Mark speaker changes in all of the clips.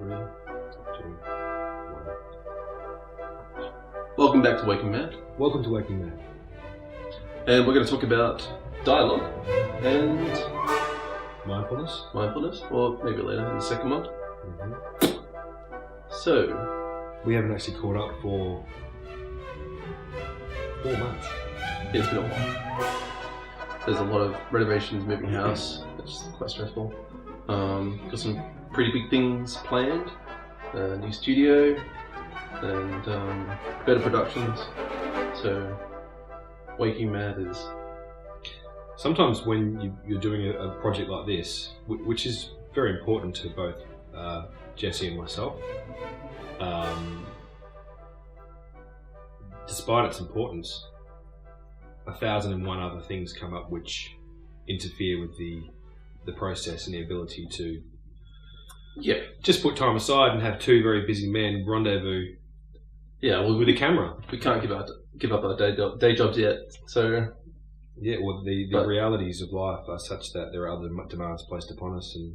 Speaker 1: 3, 2, 1.
Speaker 2: Welcome back to Waking Mad.
Speaker 1: Welcome to Waking Mad.
Speaker 2: And we're going to talk about dialogue and
Speaker 1: mindfulness,
Speaker 2: or maybe later in the second one.
Speaker 1: Mm-hmm.
Speaker 2: So,
Speaker 1: we haven't actually caught up for 4 months.
Speaker 2: Yeah, it's been a while. There's a lot of renovations, moving house. It's quite stressful. Got some pretty big things planned. New studio and better productions. So, Waking Mad is...
Speaker 1: Sometimes when you're doing a project like this, which is very important to both Jesse and myself, despite its importance, 1,001 other things come up which interfere with the process and the ability to just put time aside and have 2 very busy men rendezvous with a camera.
Speaker 2: We can't give up our day jobs yet, so...
Speaker 1: Yeah, well, the realities of life are such that there are other demands placed upon us, and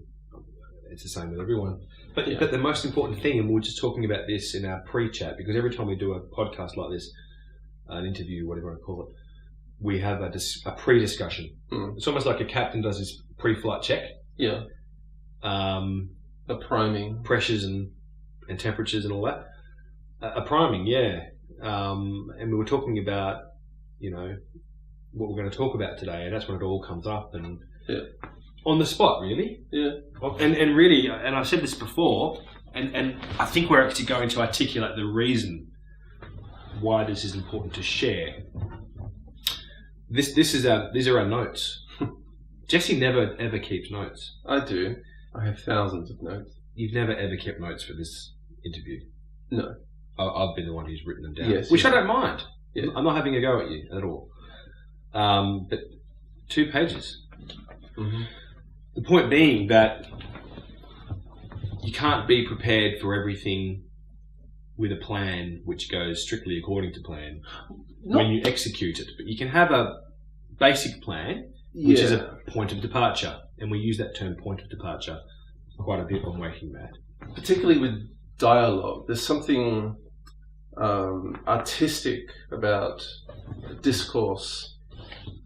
Speaker 1: it's the same with everyone. But the most important thing, and we were just talking about this in our pre-chat, because every time we do a podcast like this, an interview, whatever you want to call it, we have a pre-discussion. Mm. It's almost like a captain does his pre-flight check.
Speaker 2: Yeah. A priming.
Speaker 1: Pressures and temperatures and all that. A priming, yeah. And we were talking about, what we're going to talk about today, and that's when it all comes up, and on the spot, really.
Speaker 2: Yeah.
Speaker 1: And really, and I've said this before, and I think we're actually going to articulate the reason why this is important to share. These are our notes. Jesse never ever keeps notes.
Speaker 2: I do. I have thousands of notes.
Speaker 1: You've never ever kept notes for this interview?
Speaker 2: No.
Speaker 1: I've been the one who's written them down.
Speaker 2: Yes.
Speaker 1: Which I don't mind.
Speaker 2: Yeah.
Speaker 1: I'm not having a go at you at all. But 2 pages.
Speaker 2: Mm-hmm.
Speaker 1: The point being that you can't be prepared for everything with a plan which goes strictly according to plan when you execute it. But you can have a basic plan, which is a point of departure. And we use that term point of departure quite a bit on Waking Mad. Particularly
Speaker 2: with dialogue, there's something artistic about discourse.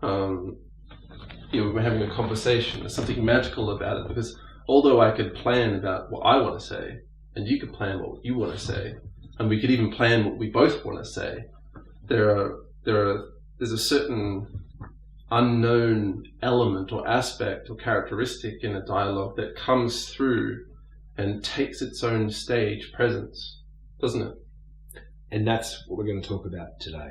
Speaker 2: We're having a conversation. There's something magical about it, because although I could plan about what I want to say, and you could plan what you want to say, and we could even plan what we both want to say, there's a certain unknown element or aspect or characteristic in a dialogue that comes through and takes its own stage presence, doesn't it?
Speaker 1: And that's what we're going to talk about today.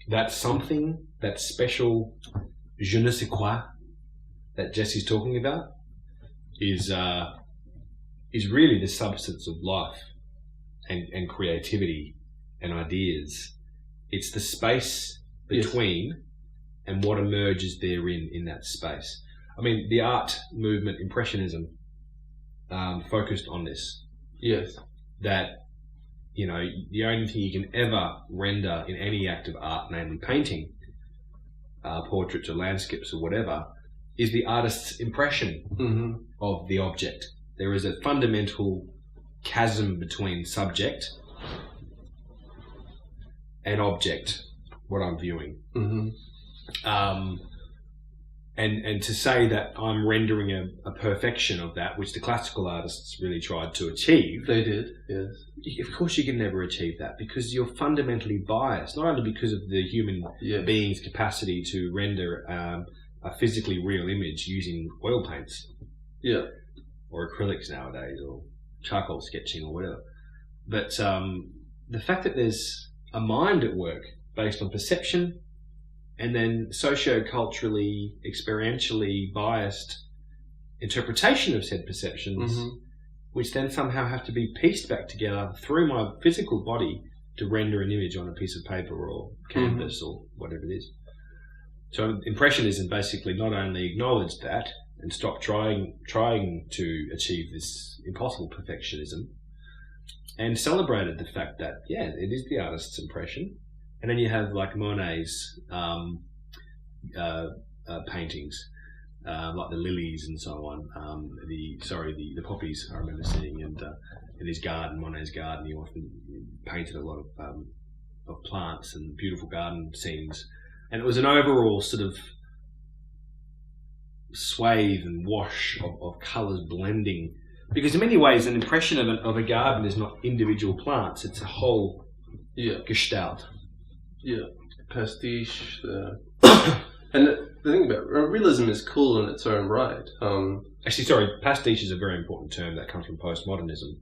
Speaker 1: That something, that special je ne sais quoi that Jesse's talking about is really the substance of life and creativity and ideas. It's the space between and what emerges therein in that space. I mean, the art movement, Impressionism, focused on this.
Speaker 2: Yes.
Speaker 1: That, the only thing you can ever render in any act of art, namely painting, portraits or landscapes or whatever, is the artist's impression of the object. There is a fundamental chasm between subject and object, what I'm viewing.
Speaker 2: Mm-hmm.
Speaker 1: And to say that I'm rendering a perfection of that, which the classical artists really tried to achieve.
Speaker 2: They did, yes.
Speaker 1: Of course you can never achieve that, because you're fundamentally biased, not only because of the human being's capacity to render a physically real image using oil paints.
Speaker 2: Yeah.
Speaker 1: Or acrylics nowadays, or charcoal sketching or whatever. But the fact that there's a mind at work based on perception, and then socio-culturally, experientially biased interpretation of said perceptions, which then somehow have to be pieced back together through my physical body to render an image on a piece of paper or canvas or whatever it is. So Impressionism basically not only acknowledged that and stopped trying to achieve this impossible perfectionism, and celebrated the fact that, it is the artist's impression. And then you have like Monet's paintings like the lilies and so on. The poppies I remember seeing, and in his garden, Monet's garden, he often painted a lot of plants and beautiful garden scenes, and it was an overall sort of swathe and wash of colours blending. Because in many ways, an impression of a garden is not individual plants; it's a whole gestalt.
Speaker 2: Yeah, pastiche. And the thing about realism is cool in its own right.
Speaker 1: Actually, pastiche is a very important term that comes from postmodernism,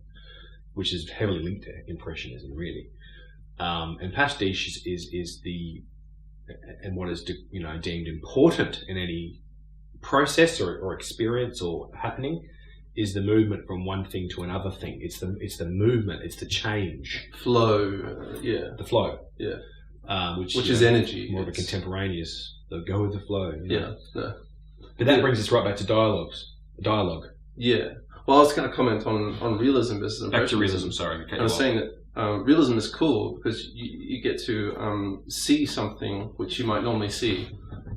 Speaker 1: which is heavily linked to impressionism, really. And pastiche is what is deemed important in any process or experience or happening is the movement from one thing to another thing. It's the movement. It's the change.
Speaker 2: Flow.
Speaker 1: The flow.
Speaker 2: Yeah. Which
Speaker 1: is
Speaker 2: is energy.
Speaker 1: More of a contemporaneous. So go with the flow.
Speaker 2: Yeah. No.
Speaker 1: But that brings us right back to dialogue.
Speaker 2: Yeah. Well, I was going to comment on realism versus impressionism.
Speaker 1: Back to realism. Sorry.
Speaker 2: I was saying that realism is cool because you get to see something which you might normally see.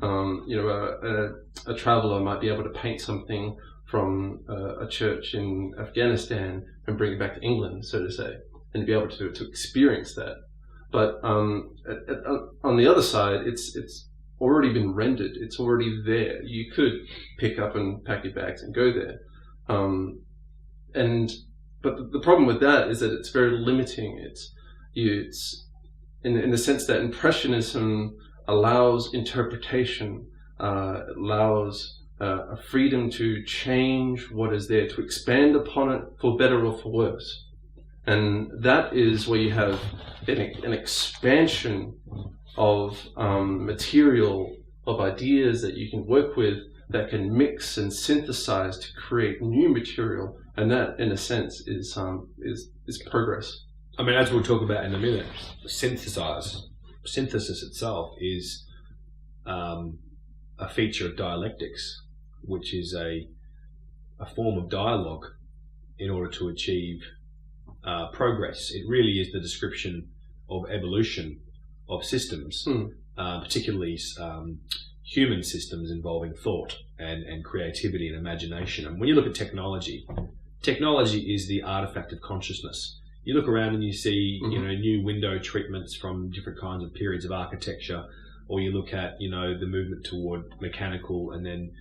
Speaker 2: A traveller might be able to paint something from a church in Afghanistan and bring it back to England, so to say, and be able to experience that. But on the other side, it's already been rendered. It's already there. You could pick up and pack your bags and go there. But the problem with that is that it's very limiting. It's in the sense that impressionism allows interpretation, allows a freedom to change what is there, to expand upon it for better or for worse. And that is where you have an expansion of material, of ideas that you can work with, that can mix and synthesize to create new material. And that, in a sense, is progress.
Speaker 1: I mean, as we'll talk about in a minute, synthesis itself is a feature of dialectics, which is a form of dialogue in order to achieve progress. It really is the description of evolution of systems, particularly human systems involving thought and creativity and imagination. And when you look at technology is the artifact of consciousness. You look around and you see, new window treatments from different kinds of periods of architecture, or you look at, the movement toward mechanical and then,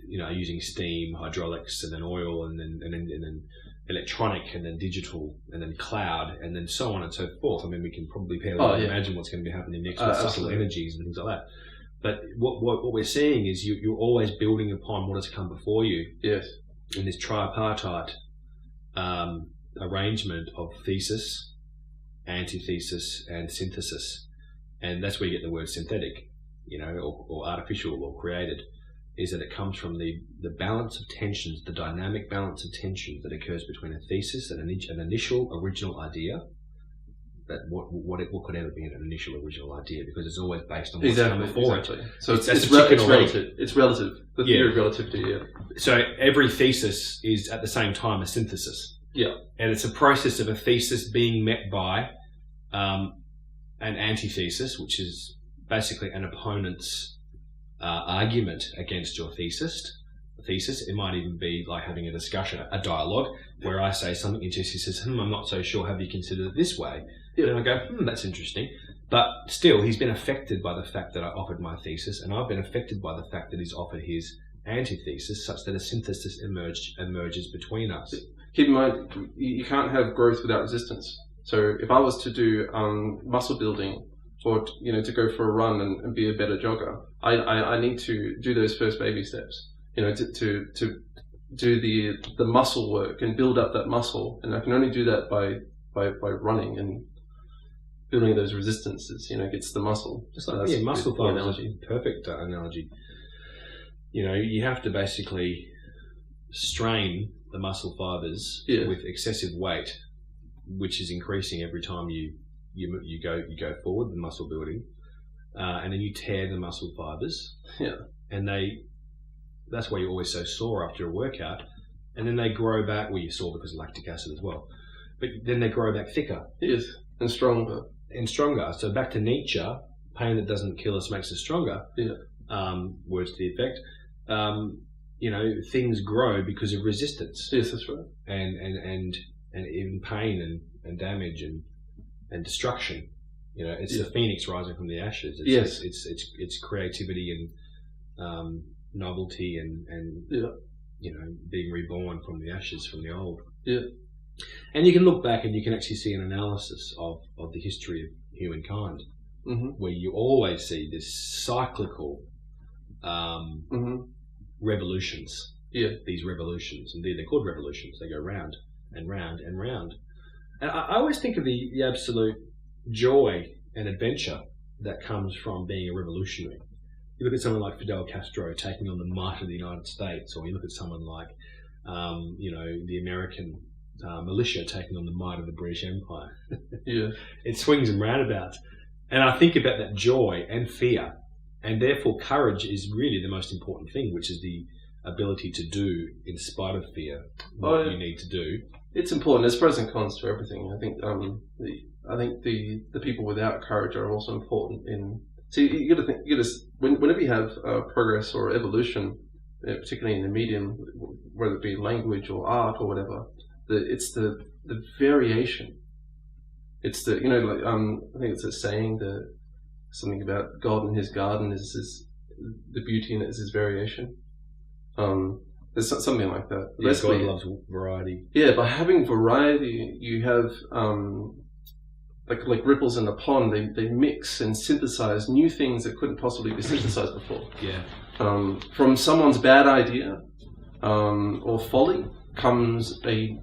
Speaker 1: using steam, hydraulics, and then oil, and then electronic, and then digital, and then cloud, and then so on and so forth. I mean, we can probably imagine what's going to be happening next with subtle energies and things like that. But what we're seeing is you're always building upon what has come before you.
Speaker 2: Yes.
Speaker 1: In this tripartite arrangement of thesis, antithesis, and synthesis. And that's where you get the word synthetic, or artificial or created, is that it comes from the balance of tensions, the dynamic balance of tensions that occurs between a thesis and an initial original idea. That what could ever be an initial original idea, because it's always based on what's come before it.
Speaker 2: So it's relative. It's relative. The theory of relativity. Yeah.
Speaker 1: So every thesis is at the same time a synthesis.
Speaker 2: Yeah.
Speaker 1: And it's a process of a thesis being met by an antithesis, which is basically an opponent's argument against your thesis. It might even be like having a discussion, a dialogue, where I say something, and Jesse says, I'm not so sure, have you considered it this way? Yeah. And I go, that's interesting. But still, he's been affected by the fact that I offered my thesis, and I've been affected by the fact that he's offered his antithesis, such that a synthesis emerges between us.
Speaker 2: Keep in mind, you can't have growth without resistance. So if I was to do muscle building, or to go for a run and be a better jogger, I need to do those first baby steps. To do the muscle work and build up that muscle, and I can only do that by running and building those resistances. Gets the muscle.
Speaker 1: Just like muscle fiber analogy, perfect analogy. You have to basically strain the muscle fibers with excessive weight, which is increasing every time you go forward with muscle building, and then you tear the muscle fibers.
Speaker 2: Yeah,
Speaker 1: and that's why you're always so sore after a workout, and then they grow back. Well, you're sore because of lactic acid as well, but then they grow back thicker.
Speaker 2: Yes, and stronger.
Speaker 1: So back to Nietzsche, pain that doesn't kill us makes us stronger.
Speaker 2: Yeah.
Speaker 1: words to the effect. Things grow because of resistance.
Speaker 2: Yes, that's right.
Speaker 1: And even pain and damage and destruction. It's the phoenix rising from the ashes. It's creativity and novelty and being reborn from the ashes, from the old.
Speaker 2: Yeah.
Speaker 1: And you can look back and you can actually see an analysis of the history of humankind, where you always see this cyclical revolutions.
Speaker 2: Yeah.
Speaker 1: These revolutions. Indeed, they're called revolutions. They go round and round and round. And I always think of the absolute joy and adventure that comes from being a revolutionary. You look at someone like Fidel Castro taking on the might of the United States, or you look at someone like, the American militia taking on the might of the British Empire.
Speaker 2: Yeah.
Speaker 1: It swings and roundabouts. And I think about that joy and fear, and therefore courage is really the most important thing, which is the ability to do, in spite of fear, what you need to do.
Speaker 2: It's important. There's pros and cons to everything. I think the people without courage are also important in. See, you got to think. Whenever you have progress or evolution, particularly in the medium, whether it be language or art or whatever, it's the variation. It's the I think it's a saying that something about God in His garden is the beauty in it is His variation. There's something like that.
Speaker 1: Yeah, God loves variety.
Speaker 2: Yeah, by having variety, you have like ripples in a pond. They mix and synthesize new things that couldn't possibly be synthesized before.
Speaker 1: Yeah.
Speaker 2: From someone's bad idea or folly comes a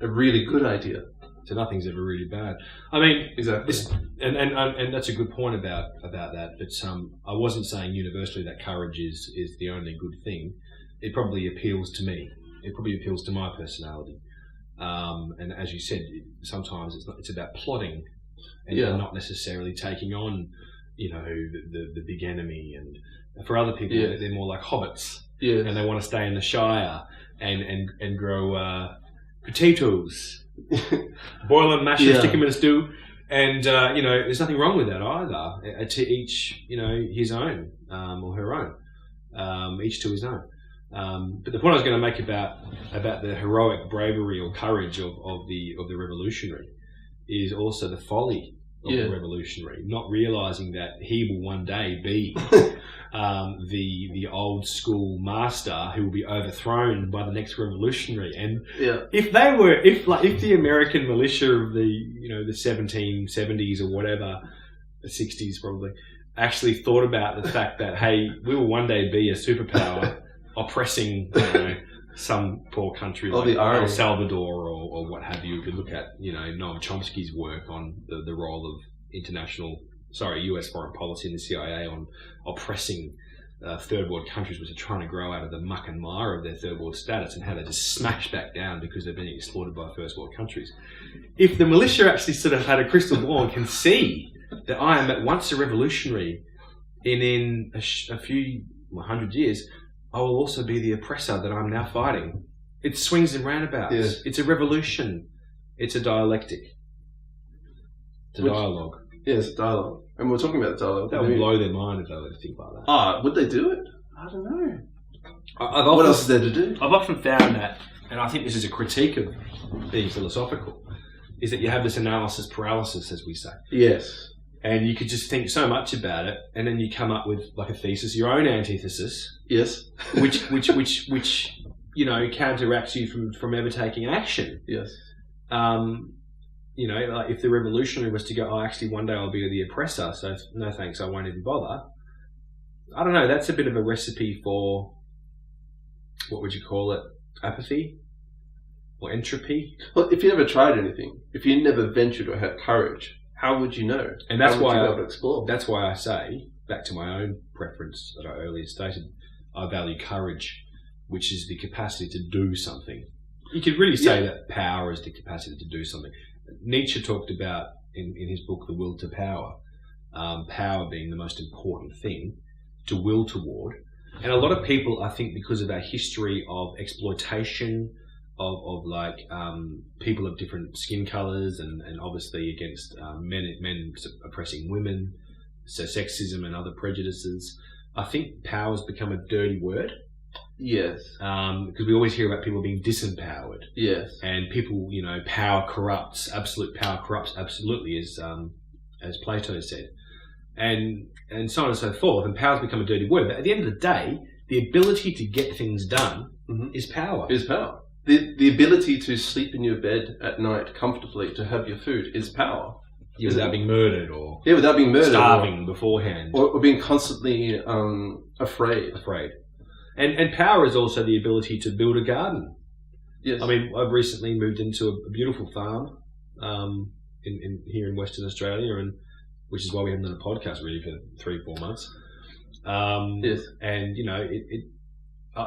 Speaker 2: really good idea.
Speaker 1: So nothing's ever really bad. I mean,
Speaker 2: exactly.
Speaker 1: And that's a good point about that. But I wasn't saying universally that courage is the only good thing. It probably appeals to me. It probably appeals to my personality. And as you said, sometimes it's about plotting and not necessarily taking on, the big enemy. And for other people, they're more like hobbits.
Speaker 2: Yeah.
Speaker 1: And they want to stay in the Shire and grow potatoes, boil them, mash them, stick them in a stew. And, there's nothing wrong with that either. To each, his own or her own. Each to his own. But the point I was going to make about the heroic bravery or courage of the revolutionary is also the folly of the revolutionary, not realizing that he will one day be the old school master who will be overthrown by the next revolutionary. And if the American militia of the 1770s or whatever, the 60s probably, actually thought about the fact that, hey, we will one day be a superpower oppressing some poor country like El Salvador or what have you. If you look at Noam Chomsky's work on the role of US foreign policy in the CIA on oppressing third world countries which are trying to grow out of the muck and mire of their third world status, and how they just smash back down because they're being exploited by first world countries. If the militia actually sort of had a crystal ball and can see that I am at once a revolutionary, and in a few 100 years I will also be the oppressor that I'm now fighting. It swings and roundabouts. Yeah. It's a revolution. It's a dialectic. It's a dialogue.
Speaker 2: Yeah, it's a dialogue. And we're talking about the dialogue.
Speaker 1: That would blow their mind if they were to think like that.
Speaker 2: Would they do it? I don't know.
Speaker 1: What
Speaker 2: else is there to do?
Speaker 1: I've often found that, and I think this is a critique of being philosophical, is that you have this analysis paralysis, as we say.
Speaker 2: Yes.
Speaker 1: And you could just think so much about it, and then you come up with like a thesis, your own antithesis.
Speaker 2: Yes.
Speaker 1: which counteracts you from ever taking action.
Speaker 2: Yes.
Speaker 1: Like if the revolutionary was to go, actually one day I'll be the oppressor, so no thanks, I won't even bother. I don't know, that's a bit of a recipe for, what would you call it, apathy? Or entropy?
Speaker 2: Well, if you never tried anything, if you never ventured or had courage, how would you know?
Speaker 1: And that's why
Speaker 2: I would explore.
Speaker 1: That's why I say, back to my own preference that I earlier stated, I value courage, which is the capacity to do something. You could really say that power is the capacity to do something. Nietzsche talked about in his book The Will to Power, power being the most important thing to will toward. And a lot of people, I think, because of our history of exploitation, of people of different skin colours and obviously against men oppressing women, so sexism and other prejudices, I think power's become a dirty word.
Speaker 2: Yes.
Speaker 1: Because we always hear about people being disempowered.
Speaker 2: Yes.
Speaker 1: And people, power corrupts. Absolute power corrupts. Absolutely, as Plato said, and so on and so forth. And power's become a dirty word. But at the end of the day, the ability to get things done is power.
Speaker 2: Is power. The ability to sleep in your bed at night comfortably, to have your food, is power.
Speaker 1: Yeah, without being murdered or
Speaker 2: without being murdered,
Speaker 1: starving beforehand,
Speaker 2: or being constantly afraid.
Speaker 1: And power is also the ability to build a garden.
Speaker 2: Yes.
Speaker 1: I mean, I've recently moved into a beautiful farm in here in Western Australia, and which is why we haven't done a podcast really for 3-4 months.
Speaker 2: Yes.
Speaker 1: And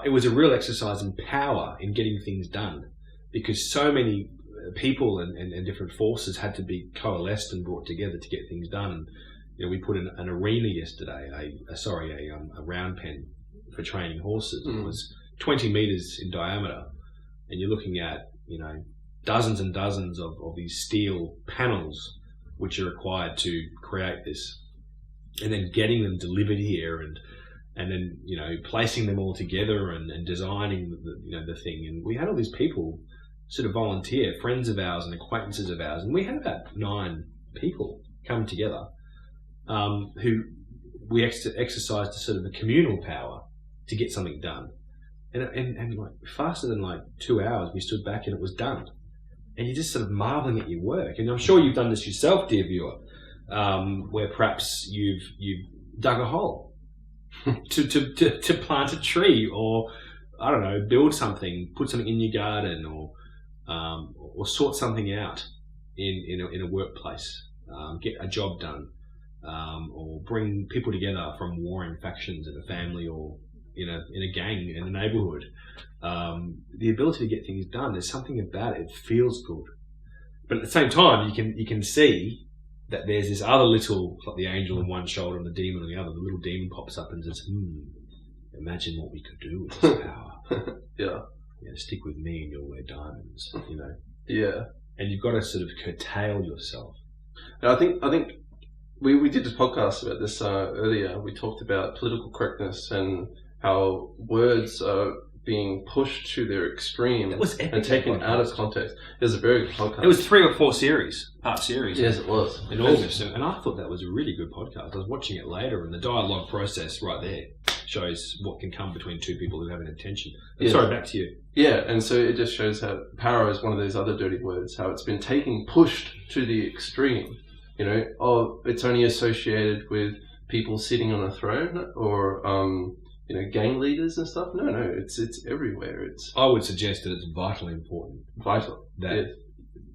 Speaker 1: it was a real exercise in power in getting things done, because so many people and different forces had to be coalesced and brought together to get things done. And, we put in an arena yesterday, a round pen for training horses. It was 20 meters in diameter, and you're looking at dozens and dozens of these steel panels which are required to create this, and then getting them delivered here, and then placing them all together and designing the thing. And we had all these people sort of volunteer, friends of ours and acquaintances of ours, and we had about 9 people come together who we exercised a sort of a communal power to get something done. And like faster than like 2 hours, we stood back and it was done. And you're just sort of marveling at your work. And I'm sure you've done this yourself, dear viewer, where perhaps you've dug a hole to plant a tree, or I don't know, build something, put something in your garden, or sort something out in a workplace, get a job done, or bring people together from warring factions in a family, or in a gang in a neighbourhood. The ability to get things done, there's something about it. It feels good, but at the same time, you can see that there's this other little, like the angel on one shoulder and the demon on the other. The little demon pops up and says, imagine what we could do with this power.
Speaker 2: Yeah.
Speaker 1: Stick with me and you'll wear diamonds,
Speaker 2: Yeah.
Speaker 1: And you've got to sort of curtail yourself.
Speaker 2: And I think we did a podcast about this earlier. We talked about political correctness and how words are being pushed to their extreme and taken out of context. It was a very good podcast.
Speaker 1: It was 3 or 4 part series.
Speaker 2: Yes, it was.
Speaker 1: In August. And I thought that was a really good podcast. I was watching it later, and the dialogue process right there shows what can come between 2 people who have an intention. Sorry, back to you.
Speaker 2: Yeah, and so it just shows how power is one of those other dirty words, how it's been pushed to the extreme. It's only associated with people sitting on a throne, or gang leaders and stuff. No, it's everywhere.
Speaker 1: I would suggest that it's vitally important. That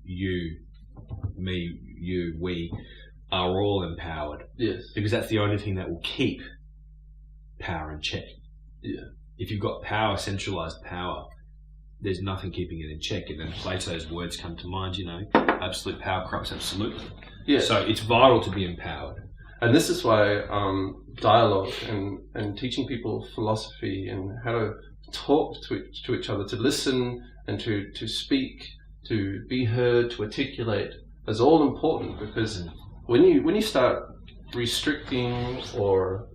Speaker 1: you, me, we are all empowered.
Speaker 2: Yes.
Speaker 1: Because that's the only thing that will keep power in check.
Speaker 2: Yeah.
Speaker 1: If you've got power, centralized power, there's nothing keeping it in check. And then Plato's words come to mind, absolute power corrupts absolutely.
Speaker 2: Yeah.
Speaker 1: So it's vital to be empowered.
Speaker 2: And this is why dialogue and teaching people philosophy and how to talk to each other, to listen and to speak, to be heard, to articulate, is all important. Because when you start restricting or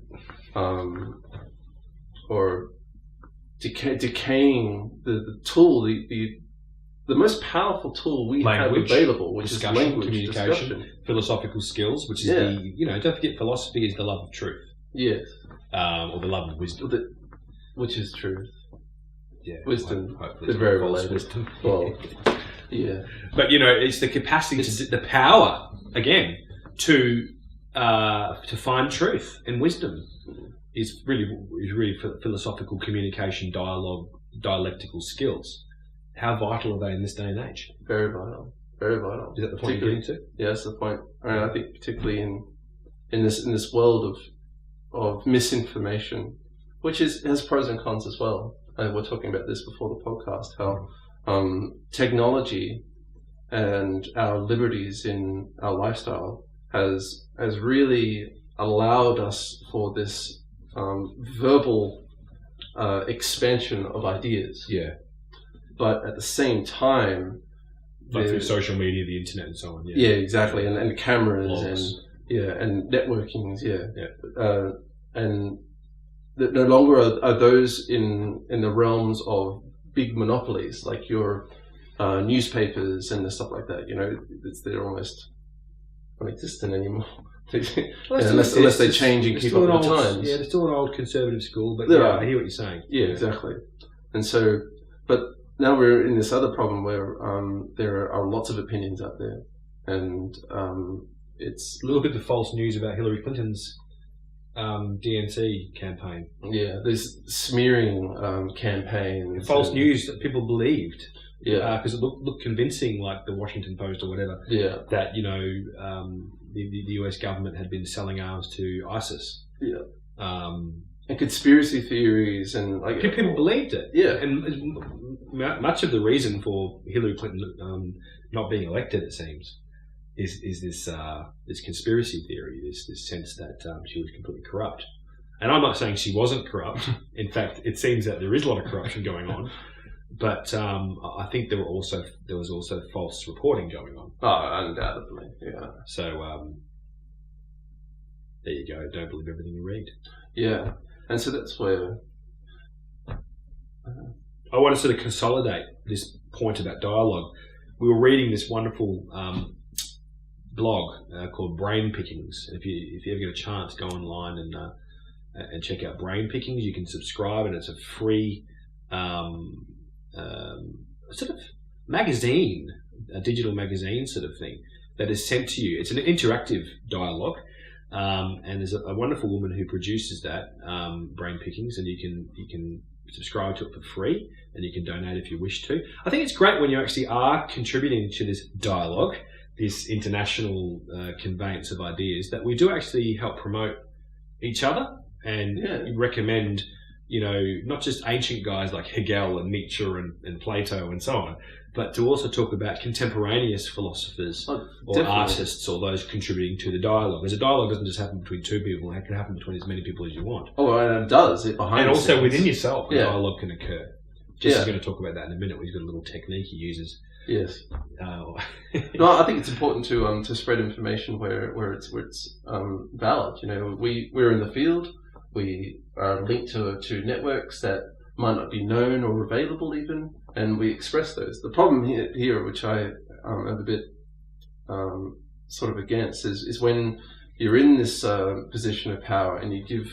Speaker 2: decaying the tool, the most powerful tool we have available, which is language,
Speaker 1: communication,
Speaker 2: discussion,
Speaker 1: philosophical skills, which is don't forget, philosophy is the love of truth.
Speaker 2: Yes.
Speaker 1: Or the love of wisdom.
Speaker 2: Which is truth.
Speaker 1: Yeah.
Speaker 2: Wisdom.
Speaker 1: Hopefully
Speaker 2: They're very
Speaker 1: false
Speaker 2: related.
Speaker 1: Wisdom.
Speaker 2: Well, yeah.
Speaker 1: But, it's the capacity, the power, again, to find truth and wisdom is really philosophical communication, dialogue, dialectical skills. How vital are they in this day and age?
Speaker 2: Very vital. Very vital.
Speaker 1: Is that the point you're getting to?
Speaker 2: Yeah, that's the point. I think particularly in this world of misinformation, which has pros and cons as well. We're talking about this before the podcast, how technology and our liberties in our lifestyle has really allowed us for this verbal expansion of ideas.
Speaker 1: Yeah.
Speaker 2: But at the same time,
Speaker 1: like through social media, the internet, and so on.
Speaker 2: Yeah, exactly, and cameras
Speaker 1: Blogs.
Speaker 2: and networkings. Yeah. And that no longer are those in the realms of big monopolies like your newspapers and the stuff like that. They're almost non-existent anymore. unless they change and keep up with the times.
Speaker 1: Yeah, they're still an old conservative school, but I hear what you're saying.
Speaker 2: Yeah, exactly. And so, but now we're in this other problem where there are lots of opinions out there, and it's
Speaker 1: a little bit of false news about Hillary Clinton's DNC campaign.
Speaker 2: Yeah, there's smearing campaigns.
Speaker 1: False news that people believed.
Speaker 2: Yeah,
Speaker 1: because it looked convincing, like the Washington Post or whatever.
Speaker 2: Yeah,
Speaker 1: that the US government had been selling arms to ISIS.
Speaker 2: Yeah, and conspiracy theories and
Speaker 1: people believed it.
Speaker 2: Yeah,
Speaker 1: and much of the reason for Hillary Clinton not being elected, it seems, is this conspiracy theory, this sense that she was completely corrupt. And I'm not saying she wasn't corrupt. In fact, it seems that there is a lot of corruption going on. But I think there was also false reporting going on.
Speaker 2: Oh, undoubtedly, yeah.
Speaker 1: So there you go. Don't believe everything you read.
Speaker 2: Yeah, and so that's where
Speaker 1: I want to sort of consolidate this point about dialogue. We were reading this wonderful blog called Brain Pickings. If you ever get a chance, go online and check out Brain Pickings. You can subscribe, and it's a free sort of magazine, a digital magazine sort of thing that is sent to you. It's an interactive dialogue, and there's a wonderful woman who produces that, Brain Pickings, and you can subscribe to it for free, and you can donate if you wish to. I think it's great when you actually are contributing to this dialogue, this international conveyance of ideas, that we do actually help promote each other and recommend, not just ancient guys like Hegel and Nietzsche and Plato and so on, but to also talk about contemporaneous philosophers or artists or those contributing to the dialogue. Because a dialogue doesn't just happen between two people, it can happen between as many people as you want.
Speaker 2: Oh, and it does.
Speaker 1: And also within yourself, a dialogue can occur. Jess is going to talk about that in a minute. He's got a little technique he uses.
Speaker 2: Yes. No, I think it's important to spread information where it's valid. We're in the field. We are linked to networks that might not be known or available even, and we express those. The problem here, which I am a bit sort of against, is when you're in this position of power and you give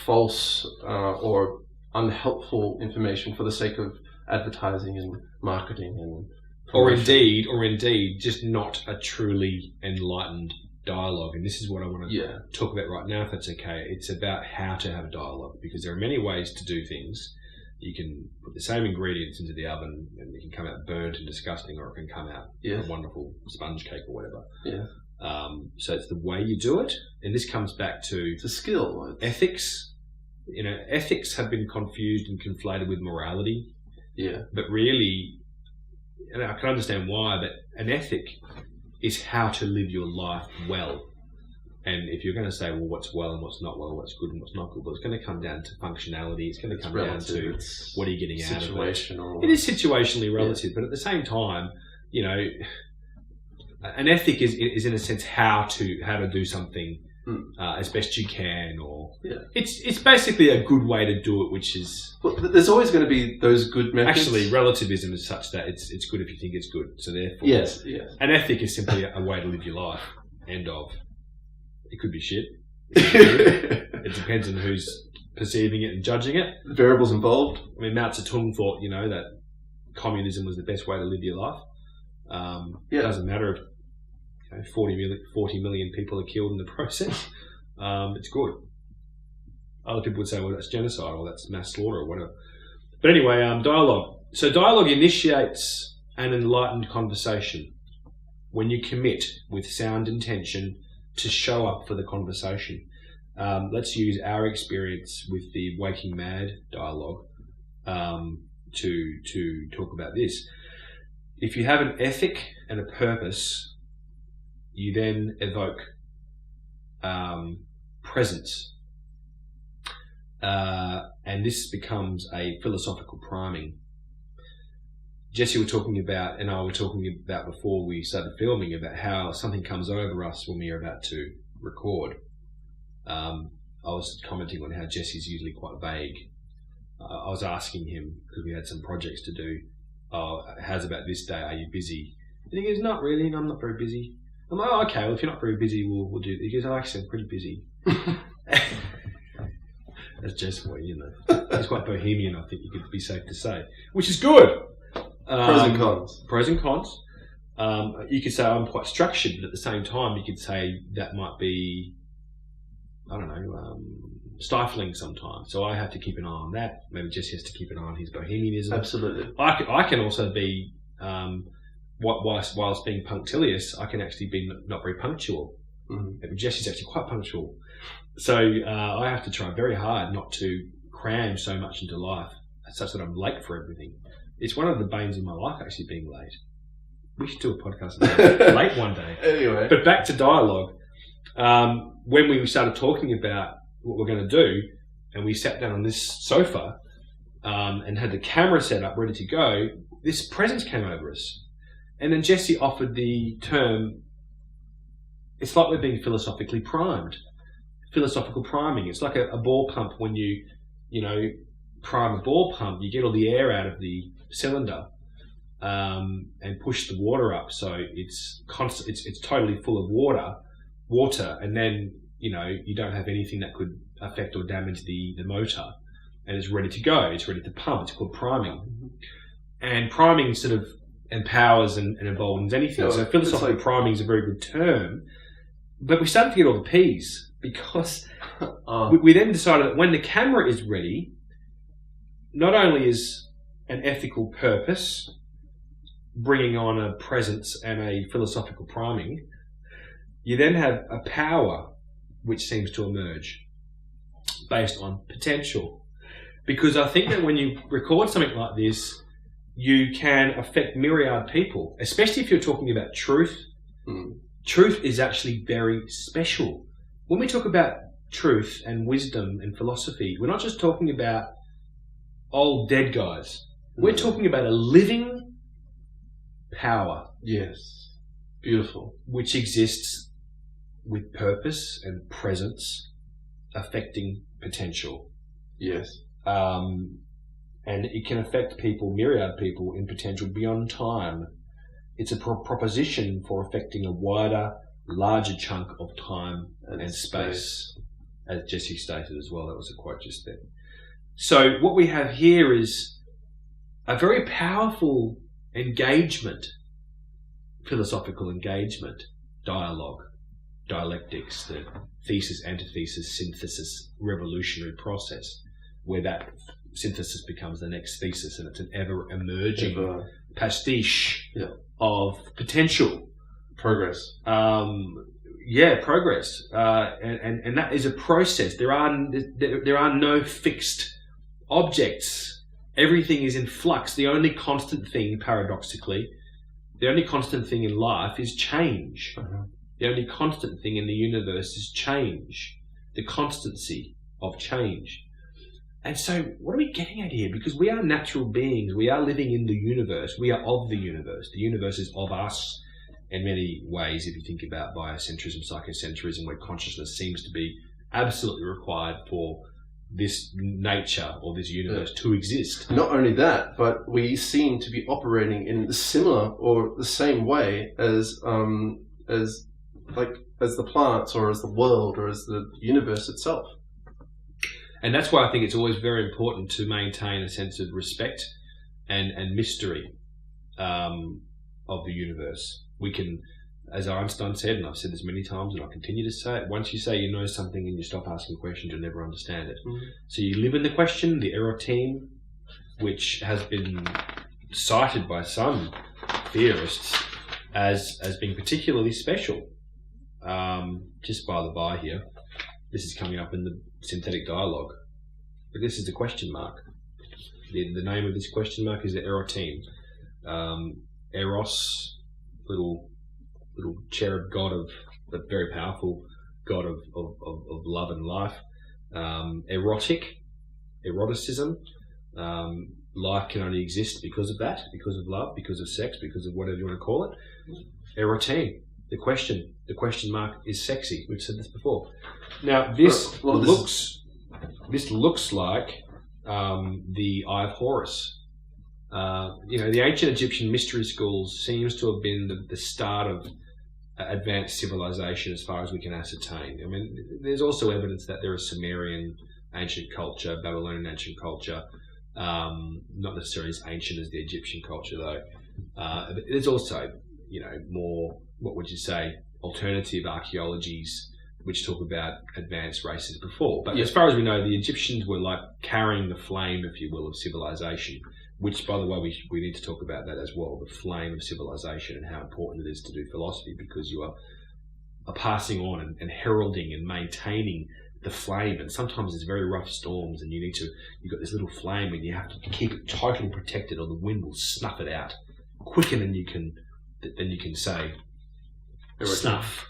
Speaker 2: false or unhelpful information for the sake of advertising and marketing and promotion.
Speaker 1: or indeed just not a truly enlightened dialogue. And this is what I want to talk about right now, if that's okay. It's about how to have a dialogue, because there are many ways to do things. You can put the same ingredients into the oven and it can come out burnt and disgusting, or it can come out a wonderful sponge cake or whatever. So it's the way you do it, and this comes back to
Speaker 2: it's a skill.
Speaker 1: Ethics. Ethics have been confused and conflated with morality.
Speaker 2: Yeah.
Speaker 1: But really, and I can understand why, but an ethic is how to live your life well. And if you're going to say, well, what's well and what's not well, what's good and what's not good, well, it's going to come down to functionality. It's going to come down to what are you getting out of it. It is situationally relative, but at the same time, an ethic is in a sense how to do something as best you can, or it's basically a good way to do it, which is.
Speaker 2: Well, there's always going to be those good methods.
Speaker 1: Actually, relativism is such that it's good if you think it's good. So therefore,
Speaker 2: yes.
Speaker 1: An ethic is simply a way to live your life. End of. It could be shit. It depends on who's perceiving it and judging it.
Speaker 2: The variables involved.
Speaker 1: I mean, Mao Zedong thought, that communism was the best way to live your life. It doesn't matter if 40 million people are killed in the process. It's good. Other people would say, well, that's genocide or that's mass slaughter or whatever. But anyway, dialogue. So dialogue initiates an enlightened conversation when you commit with sound intention to show up for the conversation. Let's use our experience with the Waking Mad dialogue to talk about this. If you have an ethic and a purpose, you then evoke presence. And this becomes a philosophical priming. Jesse were talking about, and I were talking about before we started filming, about how something comes over us when we are about to record. I was commenting on how Jesse's usually quite vague. I was asking him, because we had some projects to do, how's about this day? Are you busy? And he goes, not really, I'm not very busy. I'm like, oh, okay, well, if you're not very busy, we'll do it. He goes, oh, actually, I'm pretty busy. That's Jess for you, He's quite bohemian, I think you could be safe to say, which is good.
Speaker 2: Pros and cons.
Speaker 1: Pros and cons. You could say I'm quite structured, but at the same time, you could say that might be, I don't know, stifling sometimes. So I have to keep an eye on that. Maybe Jesse has to keep an eye on his bohemianism.
Speaker 2: Absolutely.
Speaker 1: I can also be, whilst being punctilious, I can actually be not very punctual. Mm-hmm. Jesse's actually quite punctual. So I have to try very hard not to cram so much into life, such that I'm late for everything. It's one of the banes of my life, actually, being late. We should do a podcast about late one day.
Speaker 2: Anyway.
Speaker 1: But back to dialogue. When we started talking about what we're going to do, and we sat down on this sofa and had the camera set up, ready to go, this presence came over us. And then Jesse offered the term, it's like we're being philosophically primed. Philosophical priming. It's like a ball pump. When you prime a ball pump, you get all the air out of the cylinder and push the water up, so it's constant. It's totally full of water, and then you don't have anything that could affect or damage the motor, and it's ready to go. It's ready to pump. It's called priming, and priming sort of empowers and emboldens anything.
Speaker 2: Yeah,
Speaker 1: so philosophical priming is a very good term, but we started to get all the P's. Because we then decided that when the camera is ready, not only is an ethical purpose bringing on a presence and a philosophical priming, you then have a power which seems to emerge based on potential. Because I think that when you record something like this, you can affect myriad people, especially if you're talking about truth. Truth is actually very special. When we talk about truth and wisdom and philosophy, we're not just talking about old dead guys. We're talking about a living power.
Speaker 2: Yes. Beautiful.
Speaker 1: Which exists with purpose and presence, affecting potential.
Speaker 2: Yes.
Speaker 1: And it can affect people, myriad people, in potential beyond time. It's a proposition for affecting a wider, larger chunk of time and space, as Jesse stated as well. That was a quote just there. So what we have here is a very powerful engagement, philosophical engagement, dialogue, dialectics, the thesis, antithesis, synthesis, revolutionary process, where that synthesis becomes the next thesis, and it's an ever-emerging pastiche of potential.
Speaker 2: Progress.
Speaker 1: Progress. And that is a process. There are no fixed objects. Everything is in flux. The only constant thing, paradoxically, the only constant thing in life is change. The only constant thing in the universe is change. The constancy of change. And so, what are we getting at here? Because we are natural beings. We are living in the universe. We are of the universe. The universe is of us. In many ways, if you think about biocentrism, psychocentrism, where consciousness seems to be absolutely required for this nature or this universe to exist.
Speaker 2: Not only that, but we seem to be operating in similar or the same way as the plants, or as the world, or as the universe itself.
Speaker 1: And that's why I think it's always very important to maintain a sense of respect and mystery of the universe. We can, as Einstein said, and I've said this many times and I'll continue to say it, once you say you know something and you stop asking questions, you'll never understand it. So you live in the question, the erotim, which has been cited by some theorists as being particularly special. Just by the by here, this is coming up in the synthetic dialogue. But this is the question mark. The name of this question mark is the erotim. Eros, little cherub god a very powerful god of love and life. Eroticism. Life can only exist because of that, because of love, because of sex, because of whatever you want to call it. Erotim. The question mark is sexy. We've said this before. Now this looks like the Eye of Horus. The ancient Egyptian mystery schools seems to have been the start of advanced civilization as far as we can ascertain. I mean, there's also evidence that there is Sumerian ancient culture, Babylonian ancient culture, not necessarily as ancient as the Egyptian culture though. But there's also, more, what would you say, alternative archaeologies which talk about advanced races before. But as far as we know, the Egyptians were like carrying the flame, if you will, of civilization, which, by the way, we need to talk about that as well, the flame of civilization and how important it is to do philosophy, because you are passing on and heralding and maintaining the flame. And sometimes there's very rough storms and you've got this little flame and you have to keep it totally protected or the wind will snuff it out quicker than you can say snuff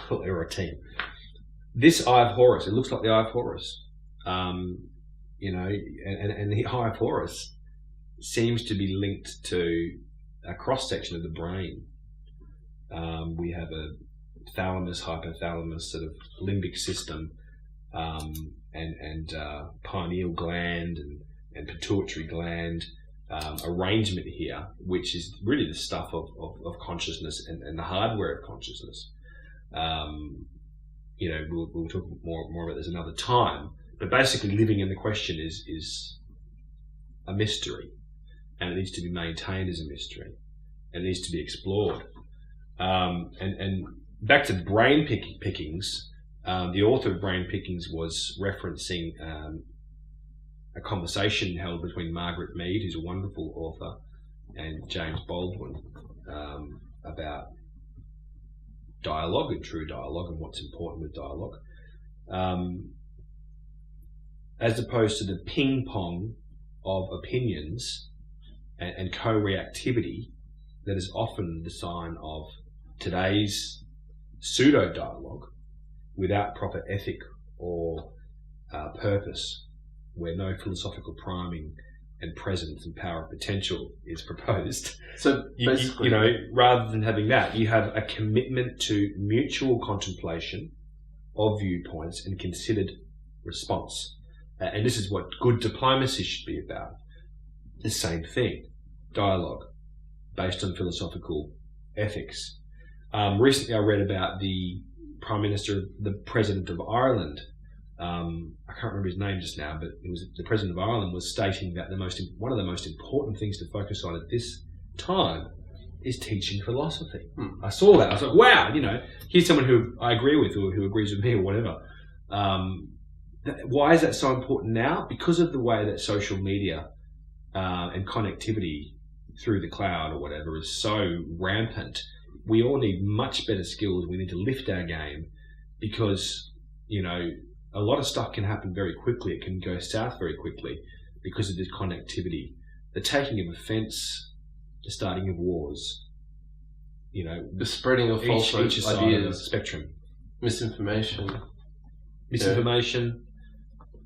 Speaker 1: or erotin. This Eye of Horus, it looks like the Eye of Horus. And the Eye of Horus seems to be linked to a cross-section of the brain. We have a thalamus, hypothalamus, sort of limbic system, and pineal gland and pituitary gland arrangement here, which is really the stuff of consciousness and the hardware of consciousness. We'll talk more about this another time, but basically living in the question is a mystery, and it needs to be maintained as a mystery, and it needs to be explored. And back to brain pickings, the author of Brain Pickings was referencing a conversation held between Margaret Mead, who's a wonderful author, and James Baldwin about dialogue and true dialogue and what's important with dialogue, as opposed to the ping pong of opinions and co-reactivity that is often the sign of today's pseudo-dialogue without proper ethic or purpose, where no philosophical priming and presence and power of potential is proposed. So basically, rather than having that, you have a commitment to mutual contemplation of viewpoints and considered response. And this is what good diplomacy should be about. The same thing, dialogue based on philosophical ethics. Recently I read about the President of Ireland. I can't remember his name just now, but it was the President of Ireland was stating that one of the most important things to focus on at this time is teaching philosophy. I saw that. I was like, wow, here's someone who I agree with or who agrees with me or whatever. Why is that so important now? Because of the way that social media and connectivity through the cloud or whatever is so rampant. We all need much better skills. We need to lift our game because, a lot of stuff can happen very quickly. It can go south very quickly because of this connectivity. The taking of offence, the starting of wars,
Speaker 2: the spreading of false ideas,
Speaker 1: side of the spectrum,
Speaker 2: misinformation,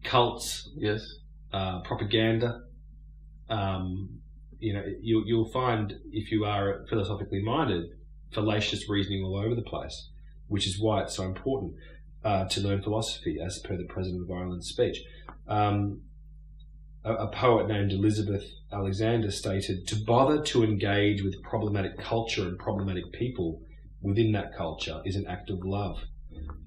Speaker 1: cults,
Speaker 2: yes,
Speaker 1: propaganda. You'll find, if you are philosophically minded, fallacious reasoning all over the place, which is why it's so important to learn philosophy, as per the President of Ireland's speech. A poet named Elizabeth Alexander stated, "To bother to engage with problematic culture and problematic people within that culture is an act of love."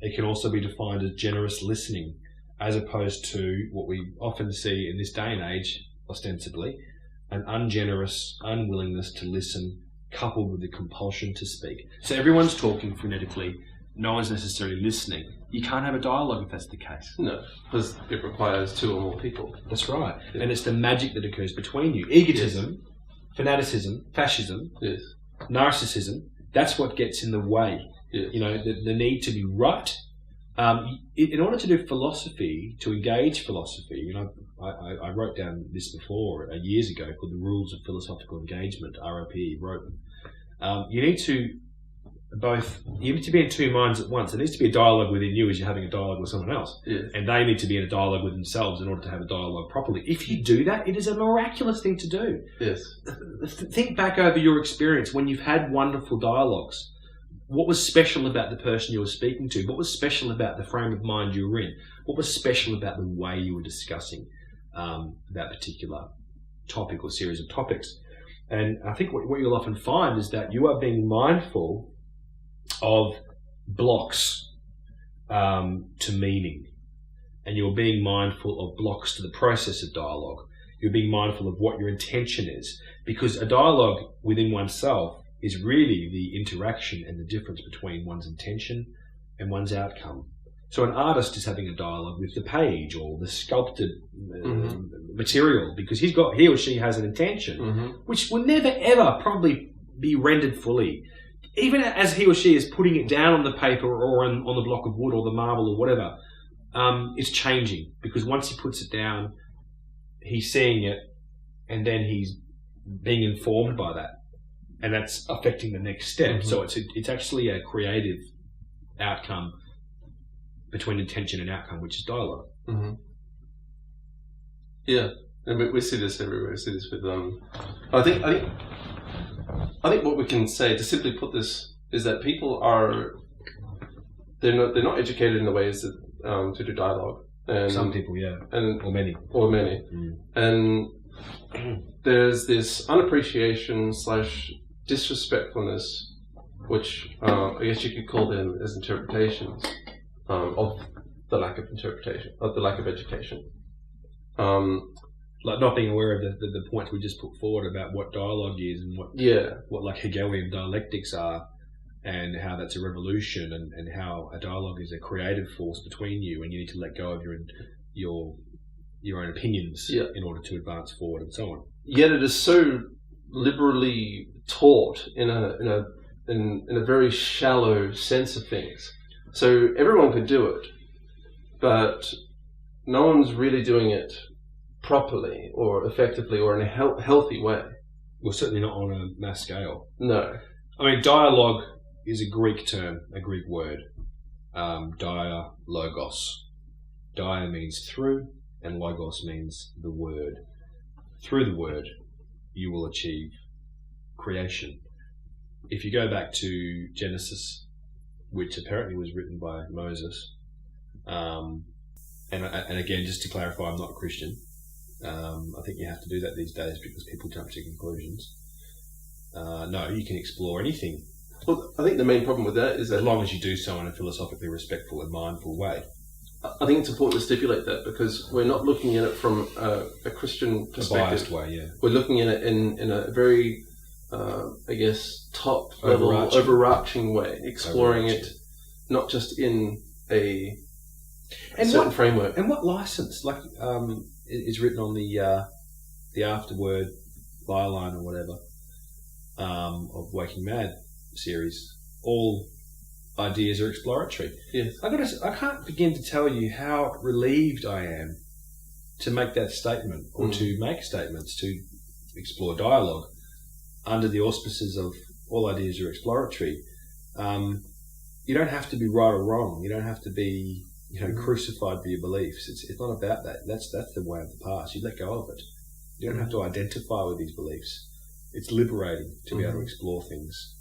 Speaker 1: It can also be defined as generous listening, as opposed to what we often see in this day and age, ostensibly, an ungenerous unwillingness to listen, coupled with the compulsion to speak. So everyone's talking phonetically, no one's necessarily listening. You can't have a dialogue if that's the case.
Speaker 2: No, because it requires two or more people.
Speaker 1: That's right. Yeah. And it's the magic that occurs between you. Egotism, fanaticism, fascism, narcissism, that's what gets in the way. Yes. The need to be right. In order to do philosophy, to engage philosophy, I wrote down this before, years ago, called the Rules of Philosophical Engagement, ROPE wrote them. You need to be in two minds at once. There needs to be a dialogue within you as you're having a dialogue with someone else.
Speaker 2: Yes.
Speaker 1: And they need to be in a dialogue with themselves in order to have a dialogue properly. If you do that, it is a miraculous thing to do.
Speaker 2: Yes.
Speaker 1: Think back over your experience when you've had wonderful dialogues. what was special about the person you were speaking to? What was special about the frame of mind you were in? What was special about the way you were discussing that particular topic or series of topics? And I think what you'll often find is that you are being mindful of blocks to meaning, and you're being mindful of blocks to the process of dialogue. You're being mindful of what your intention is, because a dialogue within oneself is really the interaction and the difference between one's intention and one's outcome. So an artist is having a dialogue with the page or the sculpted material, because he or she has an intention, which will never ever probably be rendered fully. Even as he or she is putting it down on the paper or on the block of wood or the marble or whatever, it's changing, because once he puts it down, he's seeing it, and then he's being informed by that, and that's affecting the next step. So it's actually a creative outcome between intention and outcome, which is dialogue.
Speaker 2: Yeah, and we see this everywhere. We see this with I think what we can say, to simply put this, is that people they're not educated in the ways that to do dialogue. And
Speaker 1: some people, yeah, or many,
Speaker 2: and there's this unappreciation / disrespectfulness, which I guess you could call them as interpretations of the lack of interpretation, of the lack of education.
Speaker 1: Like not being aware of the points we just put forward about what dialogue is and what like Hegelian dialectics are, and how that's a revolution, and how a dialogue is a creative force between you, and you need to let go of your own opinions in order to advance forward, and so on.
Speaker 2: Yet it is so liberally taught in a very shallow sense of things. So everyone could do it, but no one's really doing it properly or effectively or in a healthy way.
Speaker 1: Well, certainly not on a mass scale.
Speaker 2: No.
Speaker 1: I mean, dialogue is a Greek term, a Greek word. Dia, logos. Dia means through, and logos means the word. Through the word, you will achieve creation. If you go back to Genesis, which apparently was written by Moses, and again, just to clarify, I'm not a Christian. I think you have to do that these days because people jump to conclusions. No, you can explore anything.
Speaker 2: Well, I think the main problem with that is that,
Speaker 1: as long as you do so in a philosophically respectful and mindful way.
Speaker 2: I think it's important to stipulate that, because we're not looking at it from a Christian perspective.
Speaker 1: A biased way, yeah.
Speaker 2: We're looking at it in a very, I guess, top level, overarching way, exploring it not just in a certain framework.
Speaker 1: And what license? Like, is written on the afterword byline or whatever of Waking Mad series. All ideas are exploratory.
Speaker 2: Yes.
Speaker 1: I can't begin to tell you how relieved I am to make that statement, or to make statements to explore dialogue under the auspices of all ideas are exploratory. You don't have to be right or wrong. You don't have to be crucified for your beliefs. It's not about that. That's the way of the past. You let go of it. You don't have to identify with these beliefs. It's liberating to be able to explore things,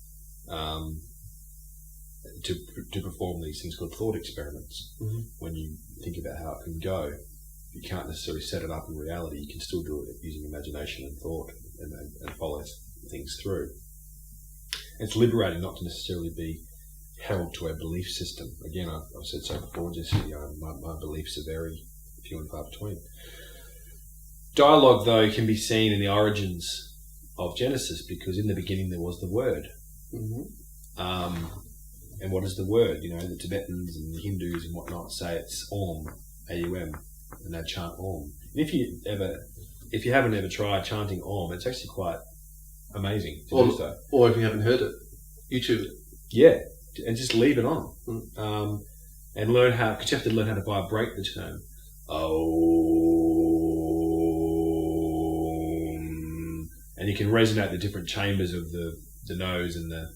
Speaker 1: to perform these things called thought experiments. When you think about how it can go, you can't necessarily set it up in reality. You can still do it using imagination and thought, and follow things through. It's liberating not to necessarily be held to a belief system. Again, I've said so before, just my beliefs are very few and far between. Dialogue, though, can be seen in the origins of Genesis, because in the beginning there was the Word. And what is the Word? The Tibetans and the Hindus and whatnot say it's Om, A-U-M, and they chant Om. And if you haven't ever tried chanting Om, it's actually quite amazing to do so.
Speaker 2: Or if you haven't heard it, YouTube it.
Speaker 1: Yeah, and just leave it on. And learn how, because you have to learn how to vibrate the term. And you can resonate the different chambers of the nose and the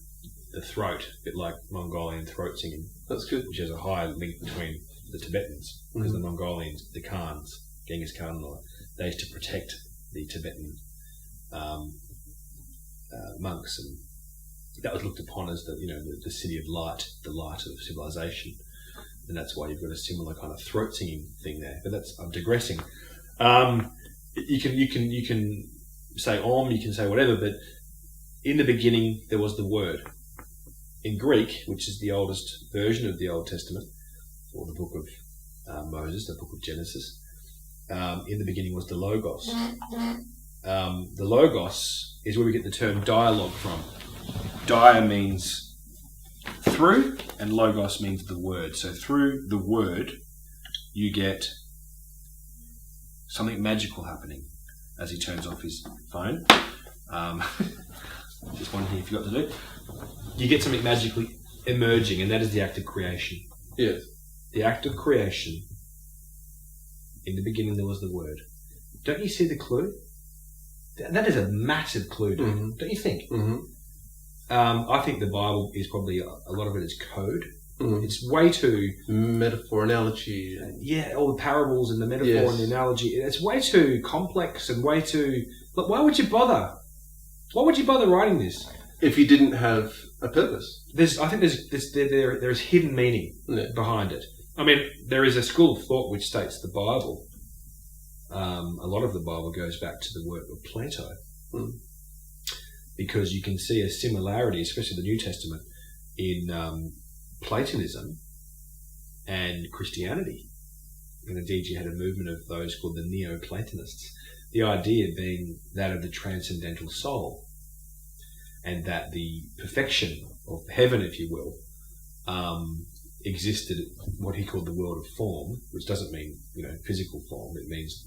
Speaker 1: throat, a bit like Mongolian throat singing.
Speaker 2: That's good.
Speaker 1: Which has a high link between the Tibetans, because the Mongolians, the Khans, Genghis Khan and all that, they used to protect the Tibetan monks that was looked upon as the city of light, the light of civilization, and that's why you've got a similar kind of throat singing thing there. But I'm digressing. You can say Om, you can say whatever, but in the beginning there was the Word. In Greek, which is the oldest version of the Old Testament, or the book of Moses, the book of Genesis, in the beginning was the Logos. The Logos is where we get the term dialogue from. Dia means through, and Logos means the word. So through the word, you get something magical happening as he turns off his phone. Just one thing he forgot to do. You get something magically emerging, and that is the act of creation.
Speaker 2: Yes.
Speaker 1: The act of creation. In the beginning there was the Word. Don't you see the clue? That is a massive clue, don't you think?
Speaker 2: Mm-hmm.
Speaker 1: I think the Bible is probably, a lot of it is code. Mm-hmm. It's way too...
Speaker 2: Metaphor, analogy.
Speaker 1: Yeah, all the parables and the metaphor and the analogy. It's way too complex and way too... Look, why would you bother? Why would you bother writing this?
Speaker 2: If you didn't have a purpose.
Speaker 1: I think there's hidden meaning behind it. I mean, there is a school of thought which states the Bible, a lot of the Bible goes back to the work of Plato, because you can see a similarity, especially the New Testament, in Platonism and Christianity. And indeed you had a movement of those called the Neoplatonists, the idea being that of the transcendental soul, and that the perfection of heaven, if you will, existed what he called the world of form, which doesn't mean physical form. It means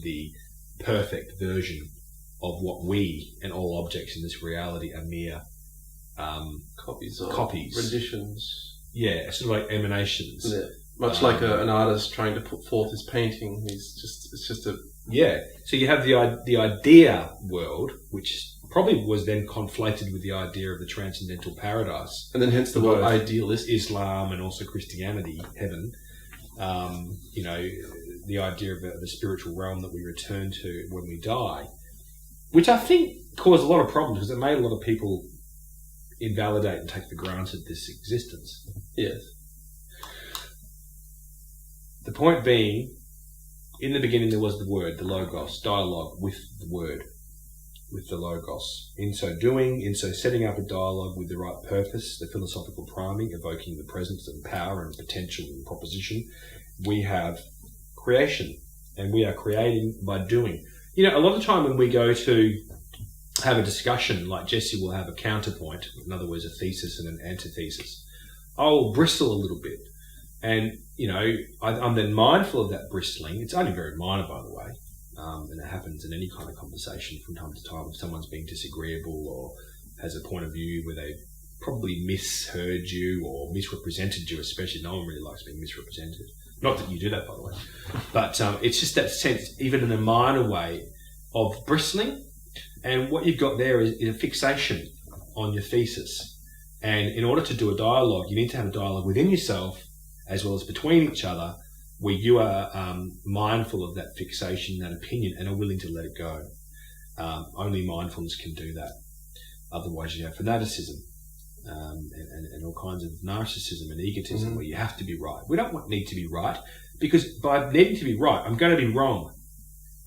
Speaker 1: the perfect version of what we and all objects in this reality are mere
Speaker 2: copies, renditions.
Speaker 1: Yeah, sort of like emanations.
Speaker 2: Yeah. Much like an artist trying to put forth his painting, it's just a
Speaker 1: So you have the idea world, which probably was then conflated with the idea of the transcendental paradise,
Speaker 2: and then hence the word idealist.
Speaker 1: Islam and also Christianity, heaven. The idea of the spiritual realm that we return to when we die, which I think caused a lot of problems because it made a lot of people invalidate and take for granted this existence.
Speaker 2: Yes.
Speaker 1: The point being, in the beginning there was the Word, the Logos, dialogue with the Word, with the Logos. In so doing, in so setting up a dialogue with the right purpose, the philosophical priming, evoking the presence and power and potential and proposition, we have creation, and we are creating by doing. A lot of the time when we go to have a discussion, like Jesse will have a counterpoint, in other words, a thesis and an antithesis, I'll bristle a little bit. And, I'm then mindful of that bristling. It's only very minor, by the way. And it happens in any kind of conversation from time to time. If someone's being disagreeable or has a point of view where they probably misheard you or misrepresented you, especially, no one really likes being misrepresented. Not that you do that, by the way. But it's just that sense, even in a minor way, of bristling. And what you've got there is a fixation on your thesis. And in order to do a dialogue, you need to have a dialogue within yourself as well as between each other, where you are mindful of that fixation, that opinion, and are willing to let it go. Only mindfulness can do that. Otherwise, you have fanaticism and all kinds of narcissism and egotism, where you have to be right. We don't need to be right, because by needing to be right, I'm going to be wrong.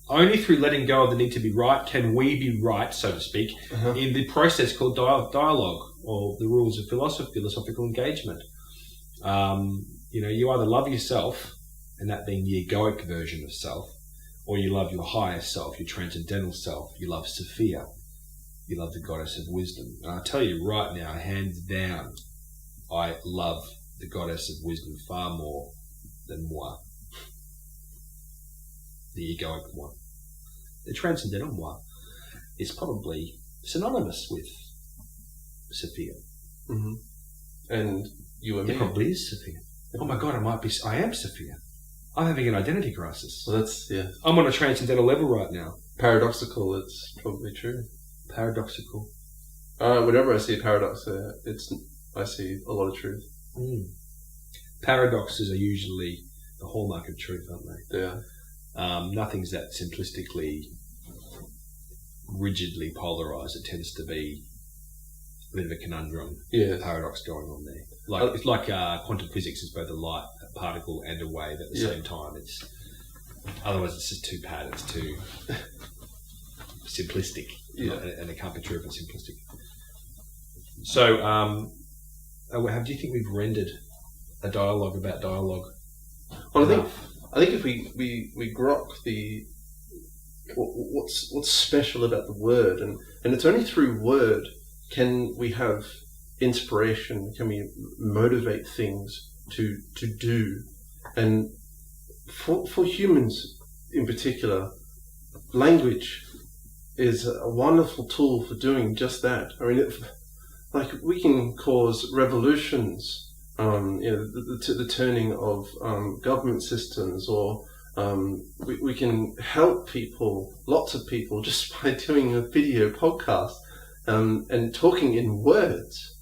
Speaker 1: Only through letting go of the need to be right can we be right, so to speak, in the process called dialogue, or the rules of philosophical engagement. You either love yourself, and that being the egoic version of self, or you love your higher self, your transcendental self. You love Sophia. You love the goddess of wisdom. And I tell you right now, hands down, I love the goddess of wisdom far more than moi. The egoic one. The transcendental moi is probably synonymous with Sophia.
Speaker 2: Mm-hmm. And you and me.
Speaker 1: It probably is Sophia. Oh my God, I am Sophia. I'm having an identity crisis.
Speaker 2: Well, that's, yeah.
Speaker 1: I'm on a transcendental level right now.
Speaker 2: Paradoxical, it's probably true.
Speaker 1: Paradoxical.
Speaker 2: Whenever I see a paradox, I see a lot of truth.
Speaker 1: Paradoxes are usually the hallmark of truth, aren't they?
Speaker 2: Yeah.
Speaker 1: Nothing's that simplistically, rigidly polarized. It tends to be bit of a conundrum,
Speaker 2: Yes.
Speaker 1: paradox going on there. Like it's like quantum physics is both a light, a particle, and a wave at the same time. It's otherwise it's just too bad. It's too simplistic, and it can't be true if it's simplistic. So, do you think we've rendered a dialogue about dialogue?
Speaker 2: Well, I think if we grok what's special about the word, and it's only through word can we have inspiration, can we motivate things to do, and for humans in particular, language is a wonderful tool for doing just that. I mean, like we can cause revolutions. The turning of government systems, or we can help people, lots of people, just by doing a video podcast and talking in words.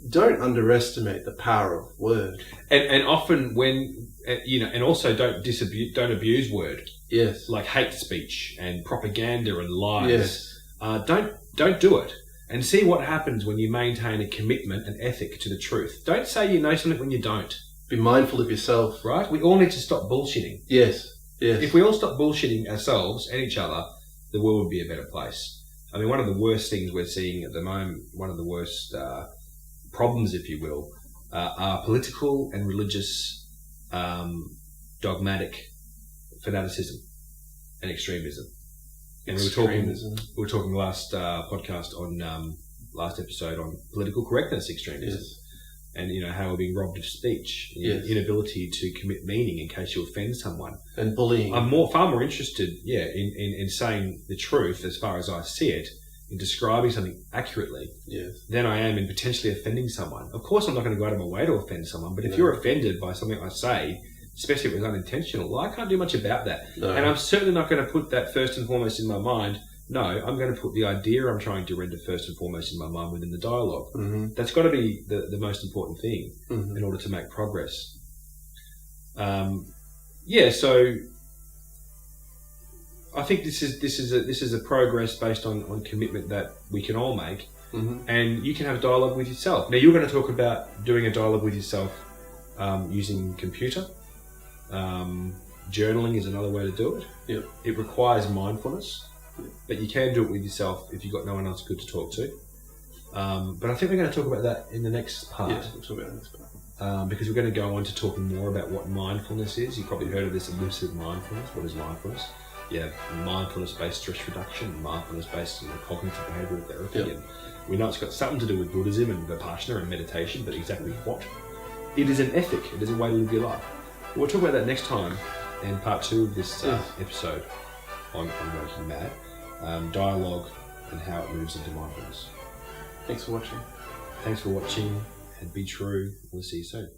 Speaker 2: Don't underestimate the power of word.
Speaker 1: And often when and also don't abuse word.
Speaker 2: Yes.
Speaker 1: Like hate speech and propaganda and lies.
Speaker 2: Yes.
Speaker 1: Don't do it. And see what happens when you maintain a commitment and ethic to the truth. Don't say you know something when you don't.
Speaker 2: Be mindful of yourself.
Speaker 1: Right? We all need to stop bullshitting.
Speaker 2: Yes. Yes.
Speaker 1: If we all stop bullshitting ourselves and each other, the world would be a better place. I mean, one of the worst things we're seeing at the moment, one of the worst problems, if you will, are political and religious dogmatic fanaticism and extremism. And we were talking last podcast on last episode on political correctness extremism, and how we're being robbed of speech, inability to commit meaning in case you offend someone,
Speaker 2: and bullying.
Speaker 1: I'm far more interested, in saying the truth as far as I see it, in describing something accurately, than I am in potentially offending someone. Of course, I'm not going to go out of my way to offend someone, but if you're offended by something I say, especially if it was unintentional, well, I can't do much about that. No. And I'm certainly not going to put that first and foremost in my mind. No, I'm going to put the idea I'm trying to render first and foremost in my mind within the dialogue. Mm-hmm. That's got to be the most important thing in order to make progress. So I think this is a progress based on commitment that we can all make, and you can have dialogue with yourself. Now, you're going to talk about doing a dialogue with yourself using computer. Journaling is another way to do it.
Speaker 2: Yep.
Speaker 1: It requires mindfulness, but you can do it with yourself if you've got no one else good to talk to. But I think we're going to talk about that in the next part.
Speaker 2: Yeah, we'll talk about the next part.
Speaker 1: Because we're going to go on to talking more about what mindfulness is. You've probably heard of this elusive mindfulness. What is mindfulness? Yeah, mindfulness-based stress reduction, mindfulness-based cognitive behavioural therapy.
Speaker 2: Yep.
Speaker 1: And we know it's got something to do with Buddhism and Vipassana and meditation, but exactly what? It is an ethic. It is a way to live your life. We'll talk about that next time in part 2 of this episode on Working Mad. Dialogue and how it moves into mindfulness.
Speaker 2: Thanks for watching.
Speaker 1: Thanks for watching, and be true. We'll see you soon.